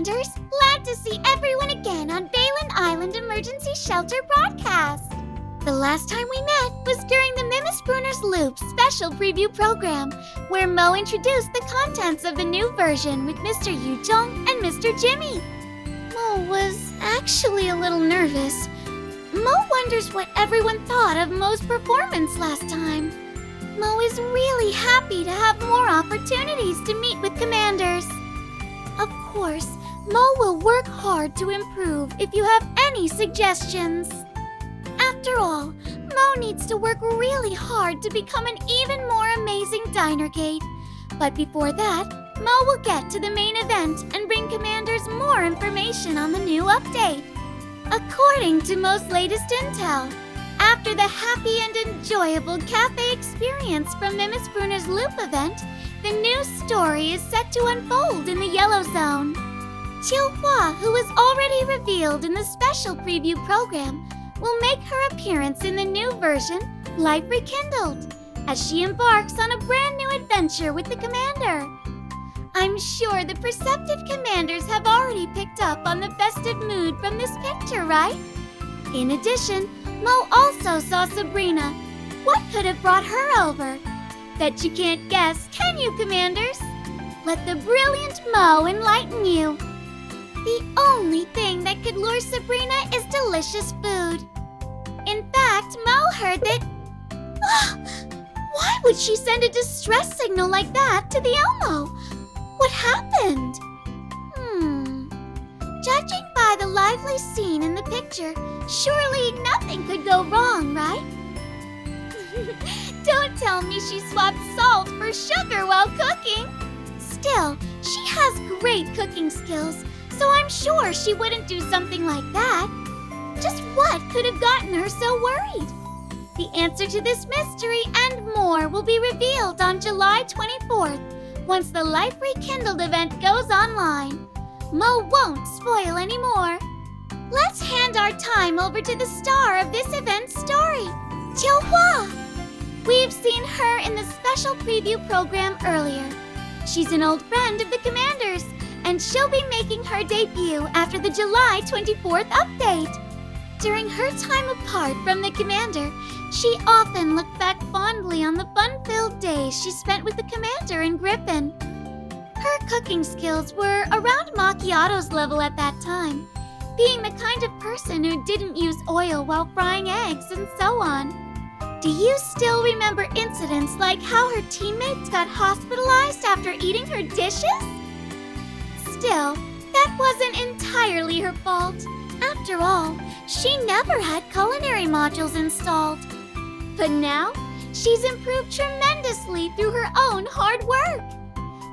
Commanders! Glad to see everyone again on Beilan Island Emergency Shelter broadcast. The last time we met was during the Mimispooner's Loop special preview program, where Mo introduced the contents of the new version with Mr. Yu-jung and Mr. Jimmy. Mo was actually a little nervous. Mo wonders what everyone thought of Mo's performance last time. Mo is really happy to have more opportunities to meet with Commanders. Of course, Mo will work hard to improve if you have any suggestions. After all, Mo needs to work really hard to become an even more amazing Dinergate. But before that, Mo will get to the main event and bring Commanders more information on the new update. According to Mo's latest intel, after the happy and enjoyable cafe experience from Mimispooner's Loop event, the new story is set to unfold in the Yellow Zone. Qiuhua, who was already revealed in the special preview program, will make her appearance in the new version, Life Rekindled, as she embarks on a brand new adventure with the Commander. I'm sure the perceptive Commanders have already picked up on the festive mood from this picture, right? In addition, Mo also saw Sabrina. What could have brought her over? Bet you can't guess, can you, Commanders? Let the brilliant Mo enlighten you. The only thing that could lure Sabrina is delicious food. In fact, Mo heard that... Why would she send a distress signal like that to the Elmo? What happened? Judging by the lively scene in the picture, surely nothing could go wrong, right? Don't tell me she swapped salt for sugar while cooking. Still, she has great cooking skills, so I'm sure she wouldn't do something like that. Just what could have gotten her so worried? The answer to this mystery and more will be revealed on July 24th, once the Life Rekindled event goes online. Mo won't spoil anymore. Let's hand our time over to the star of this event's story, Qiuhua. We've seen her in the special preview program earlier. She's an old friend of the Commanders, and she'll be making her debut after the July 24th update. During her time apart from the Commander, she often looked back fondly on the fun-filled days she spent with the Commander and Griffin. Her cooking skills were around Macchiato's level at that time, being the kind of person who didn't use oil while frying eggs and so on. Do you still remember incidents like how her teammates got hospitalized after eating her dishes? Still, that wasn't entirely her fault. After all, she never had culinary modules installed. But now, she's improved tremendously through her own hard work.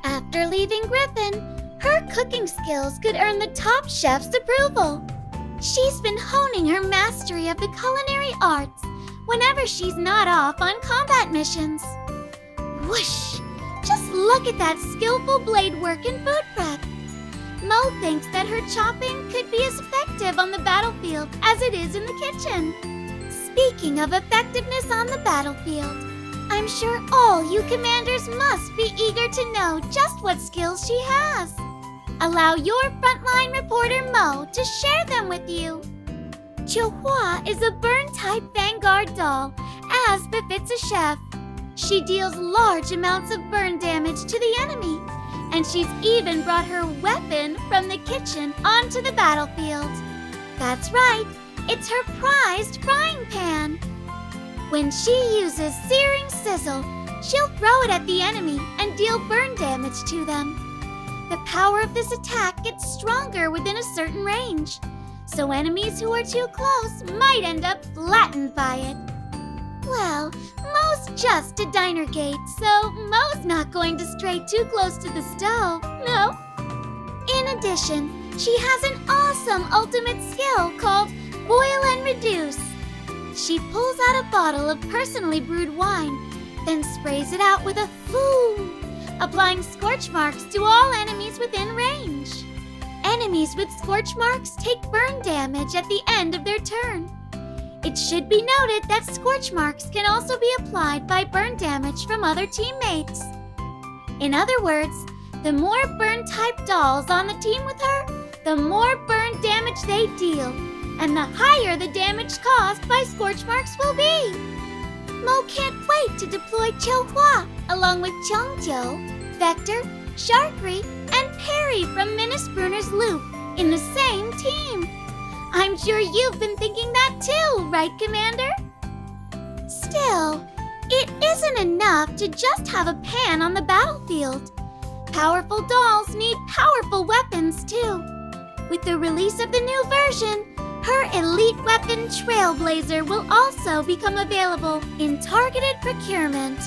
After leaving Griffin, her cooking skills could earn the top chef's approval. She's been honing her mastery of the culinary arts whenever she's not off on combat missions. Whoosh! Just look at that skillful blade work and food prep. Mo thinks that her chopping could be as effective on the battlefield as it is in the kitchen. Speaking of effectiveness on the battlefield, I'm sure all you Commanders must be eager to know just what skills she has. Allow your Frontline reporter Mo to share them with you. Qiuhua is a burn-type Vanguard doll, as befits a chef. She deals large amounts of burn damage to the enemy, and she's even brought her weapon from the kitchen onto the battlefield. That's right, it's her prized frying pan. When she uses Searing Sizzle, she'll throw it at the enemy and deal burn damage to them. The power of this attack gets stronger within a certain range, so enemies who are too close might end up flattened by it. Well, Mo's just a Dinergate, so Mo's not going to stray too close to the stove, no. In addition, she has an awesome ultimate skill called Boil and Reduce. She pulls out a bottle of personally brewed wine, then sprays it out with a foo, applying scorch marks to all enemies within range. Enemies with scorch marks take burn damage at the end of their turn. It should be noted that scorch marks can also be applied by burn damage from other teammates. In other words, the more burn-type dolls on the team with her, the more burn damage they deal, and the higher the damage caused by scorch marks will be. Mo can't wait to deploy Qiuhua along with Chengjiu, Vector, Sharkry, and Perry from Minisprunner's Loop in the same team. I'm sure you've been thinking that too, right, Commander? Still, it isn't enough to just have a pan on the battlefield. Powerful dolls need powerful weapons too. With the release of the new version, her elite weapon Trailblazer will also become available in targeted procurement.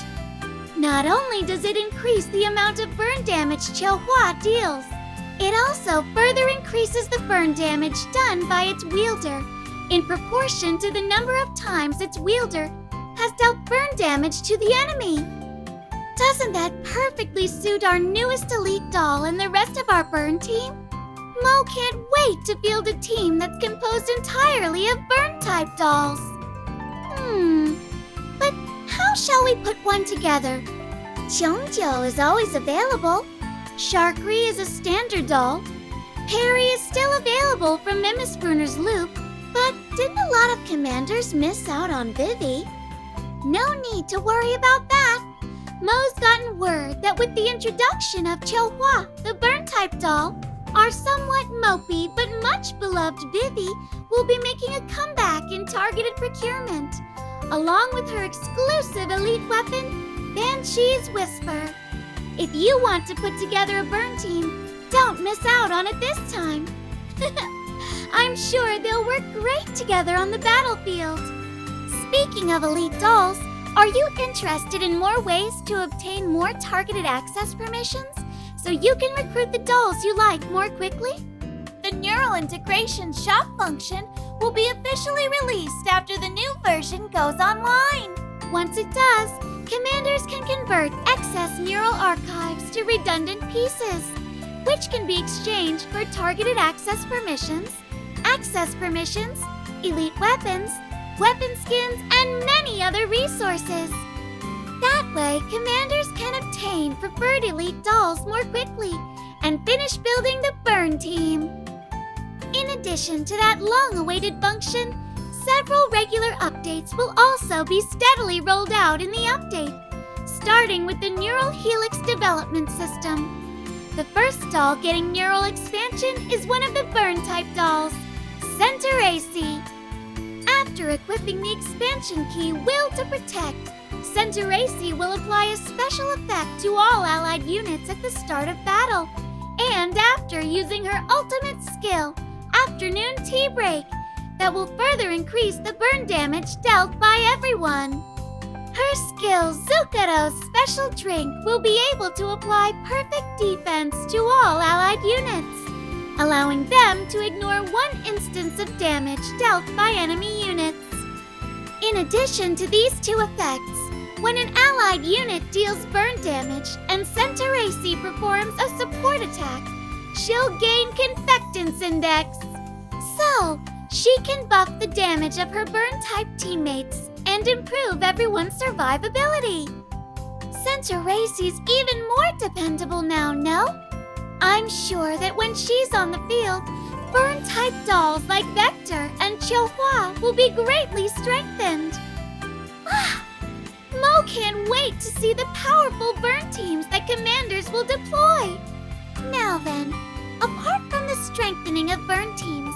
Not only does it increase the amount of burn damage Qiuhua deals, it also further increases the burn damage done by its wielder in proportion to the number of times its wielder has dealt burn damage to the enemy. Doesn't that perfectly suit our newest elite doll and the rest of our burn team? Mo can't wait to field a team that's composed entirely of burn-type dolls. But how shall we put one together? Chengjiu is always available. Sharkry is a standard doll. Perry is still available from Minisprunner's Loop, but didn't a lot of commanders miss out on Vivi? No need to worry about that. Mo's gotten word that with the introduction of Qiuhua, the burn-type doll, our somewhat mopey but much beloved Vivi will be making a comeback in targeted procurement, along with her exclusive elite weapon, Banshee's Whisper. If you want to put together a burn team, don't miss out on it this time. I'm sure they'll work great together on the battlefield. Speaking of elite dolls, are you interested in more ways to obtain more targeted access permissions so you can recruit the dolls you like more quickly? The Neural Integration Shop function will be officially released after the new version goes online. Once it does, commanders can convert excess neural archives to redundant pieces, which can be exchanged for targeted access permissions, elite weapons, weapon skins, and many other resources. That way, commanders can obtain preferred elite dolls more quickly and finish building the burn team. In addition to that long-awaited function, several regular updates will also be steadily rolled out in the update, starting with the Neural Helix development system. The first doll getting neural expansion is one of the burn-type dolls, Centuracy. After equipping the expansion key Will to Protect, Centuracy will apply a special effect to all allied units at the start of battle, and after using her ultimate skill, Afternoon Tea Break, that will further increase the burn damage dealt by everyone. Her skill Zukaro's special drink will be able to apply perfect defense to all allied units, allowing them to ignore one instance of damage dealt by enemy units. In addition to these two effects, when an allied unit deals burn damage and Centuracy performs a support attack, she'll gain Confectance Index. So, she can buff the damage of her burn-type teammates and improve everyone's survivability. Centuracy's even more dependable now, no? I'm sure that when she's on the field, burn-type dolls like Vector and Qiuhua will be greatly strengthened. Mo can't wait to see the powerful burn teams that commanders will deploy. Now then, apart from the strengthening of burn teams,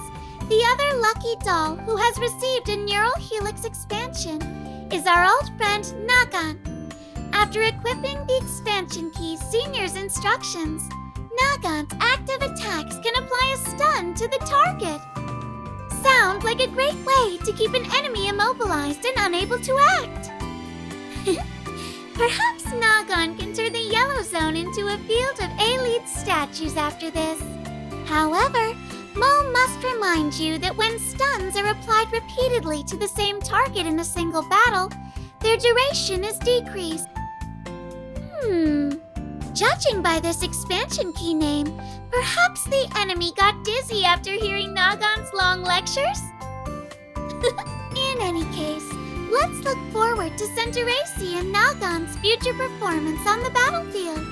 the other lucky doll who has received a Neural Helix expansion is our old friend Nagan. After equipping the expansion key Senior's instructions, Nagan's active attacks can apply a stun to the target. Sounds like a great way to keep an enemy immobilized and unable to act. Perhaps Nagan can turn the yellow zone into a field of elite statues after this. However, Mo must remind you that when stuns are applied repeatedly to the same target in a single battle, their duration is decreased. Judging by this expansion key name, perhaps the enemy got dizzy after hearing Nagan's long lectures? In any case, let's look forward to Centuracy and Nagan's future performance on the battlefield.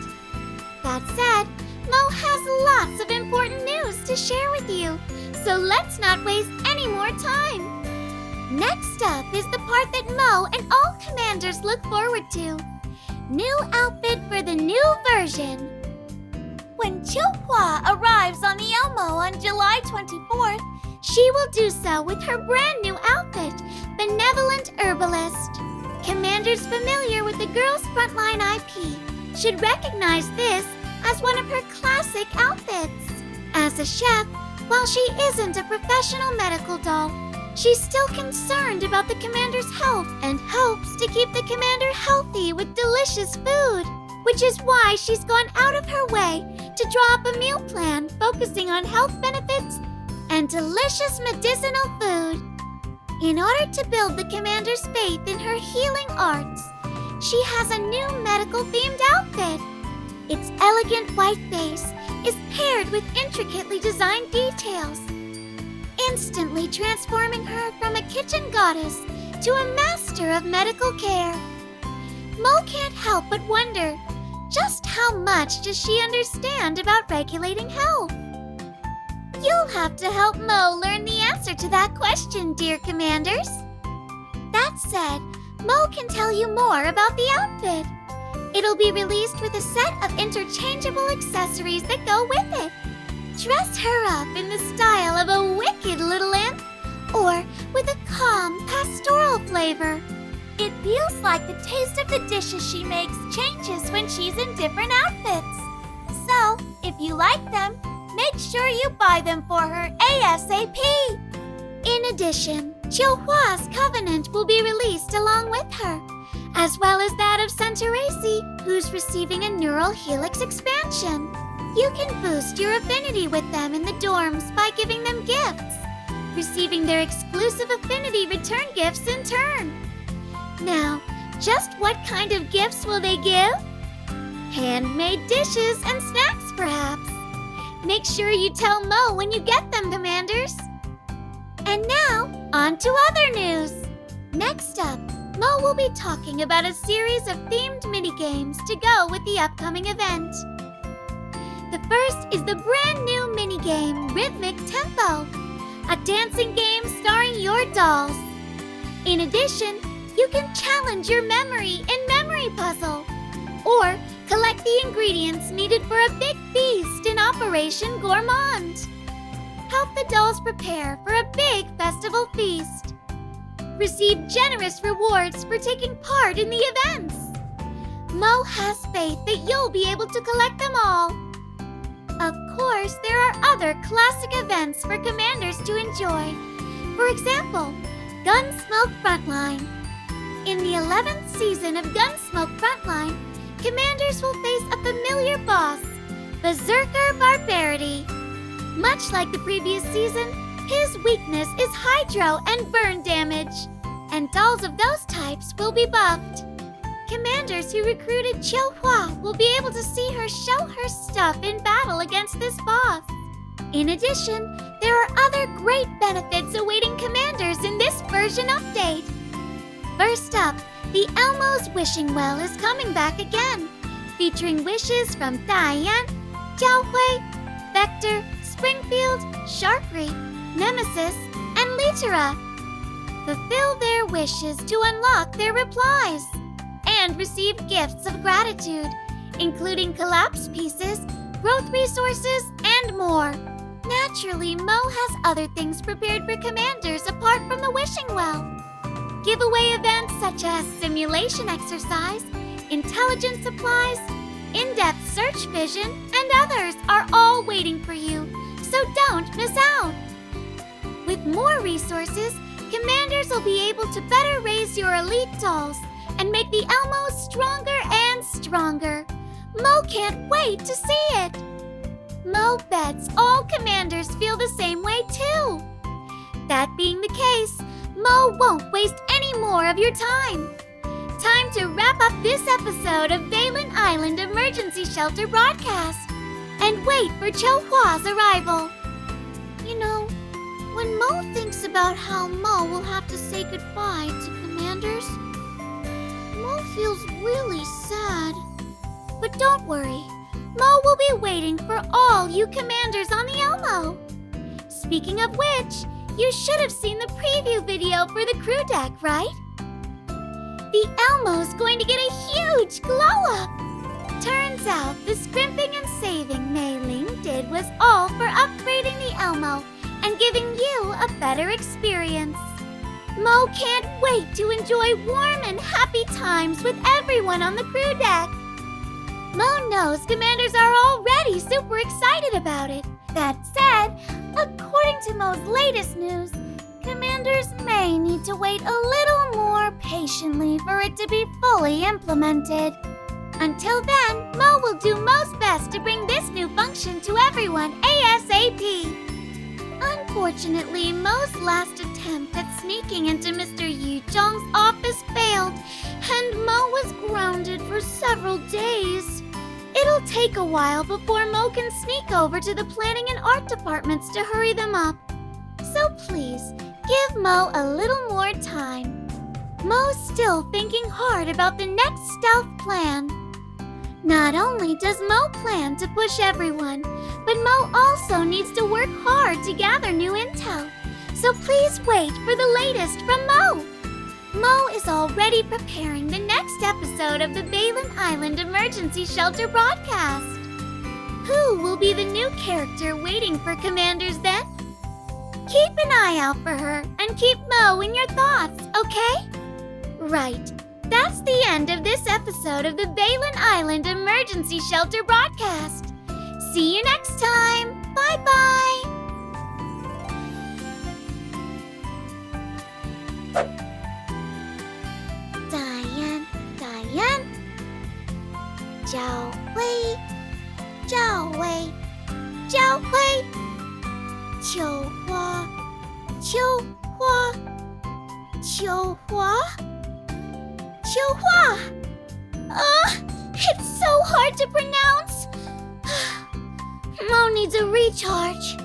That said, Mo has lots of important news to share with you, so let's not waste any more time. Next up is the part that Mo and all commanders look forward to. New outfit for the new version. When Qiuhua arrives on the Elmo on July 24th, she will do so with her brand new outfit, Benevolent Herbalist. Commanders familiar with the girl's Frontline IP should recognize this as one of her classic outfits. As a chef, while she isn't a professional medical doll, she's still concerned about the commander's health and hopes to keep the commander healthy with delicious food, which is why she's gone out of her way to draw up a meal plan focusing on health benefits and delicious medicinal food. In order to build the commander's faith in her healing arts, she has a new medical-themed outfit. Its elegant white base is paired with intricately designed details, instantly transforming her from a kitchen goddess to a master of medical care. Mo can't help but wonder, just how much does she understand about regulating health? You'll have to help Mo learn the answer to that question, dear commanders. That said, Mo can tell you more about the outfit. It'll be released with a set of interchangeable accessories that go with it. Dress her up in the style of a wicked little imp, or with a calm, pastoral flavor. It feels like the taste of the dishes she makes changes when she's in different outfits. So, if you like them, make sure you buy them for her ASAP. In addition, Qiuhua's Covenant will be released along with her, as well as that of Centaurace, who's receiving a neural Helix expansion. You can boost your affinity with them in the dorms by giving them gifts, receiving their exclusive affinity return gifts in turn. Now, just what kind of gifts will they give? Handmade dishes and snacks, perhaps. Make sure you tell Mo when you get them, commanders. And now, on to other news. Next up, Mo will be talking about a series of themed minigames to go with the upcoming event. The first is the brand new minigame Rhythmic Tempo, a dancing game starring your dolls. In addition, you can challenge your memory in Memory Puzzle, or collect the ingredients needed for a big feast in Operation Gourmand. Help the dolls prepare for a big festival feast. Receive generous rewards for taking part in the events. Mo has faith that you'll be able to collect them all. Of course, there are other classic events for commanders to enjoy. For example, Gunsmoke Frontline. In the 11th season of Gunsmoke Frontline, commanders will face a familiar boss, Berserker Barbarity. Much like the previous season, his weakness is hydro and burn damage, and dolls of those types will be buffed. Commanders who recruited Qiuhua will be able to see her show her stuff in battle against this boss. In addition, there are other great benefits awaiting commanders in this version update. First up, the Elmo's Wishing Well is coming back again, featuring wishes from Diane, Qiuhua, Vector, Springfield, Sharkry, Nemesis, and Litera. Fulfill their wishes to unlock their replies and receive gifts of gratitude, including collapse pieces, growth resources, and more. Naturally, Mo has other things prepared for commanders apart from the Wishing Well. Giveaway events such as simulation exercise, intelligence supplies, in-depth search vision, and others are all waiting for you, so don't miss out. With more resources, commanders will be able to better raise your elite dolls and make the Elmos stronger and stronger. Mo can't wait to see it. Mo bets all commanders feel the same way too. That being the case, Mo won't waste any more of your time. Time to wrap up this episode of Beilan Island Emergency Shelter broadcast and wait for Qiuhua's arrival. You know, when Mo thinks about how Mo will have to say goodbye to commanders, Mo feels really sad. But don't worry, Mo will be waiting for all you commanders on the Elmo. Speaking of which, you should have seen the preview video for the crew deck, right? The Elmo's going to get a huge glow-up! Turns out the scrimping and saving Mei Ling did was all for upgrading the Elmo and giving you a better experience. Mo can't wait to enjoy warm and happy times with everyone on the crew deck. Mo knows commanders are already super excited about it. That said, according to Mo's latest news, commanders may need to wait a little more patiently for it to be fully implemented. Until then, Mo will do Mo's best to bring this new function to everyone ASAP. Unfortunately, Mo's last attempt at sneaking into Mr. Yu Zhong's office failed, and Mo was grounded for several days. It'll take a while before Mo can sneak over to the planning and art departments to hurry them up. So please, give Mo a little more time. Mo's still thinking hard about the next stealth plan. Not only does Mo plan to push everyone, but Mo also needs to work hard to gather new intel. So please wait for the latest from Mo. Mo is already preparing the next episode of the Beilan Island Emergency Shelter broadcast. Who will be the new character waiting for commanders then? Keep an eye out for her and keep Mo in your thoughts, okay? Right. That's the end of this episode of the Beilan Island Emergency Shelter broadcast. See you next time. Bye-bye. Diane. 教会Qiuhua. It's so hard to pronounce. Mo needs a recharge.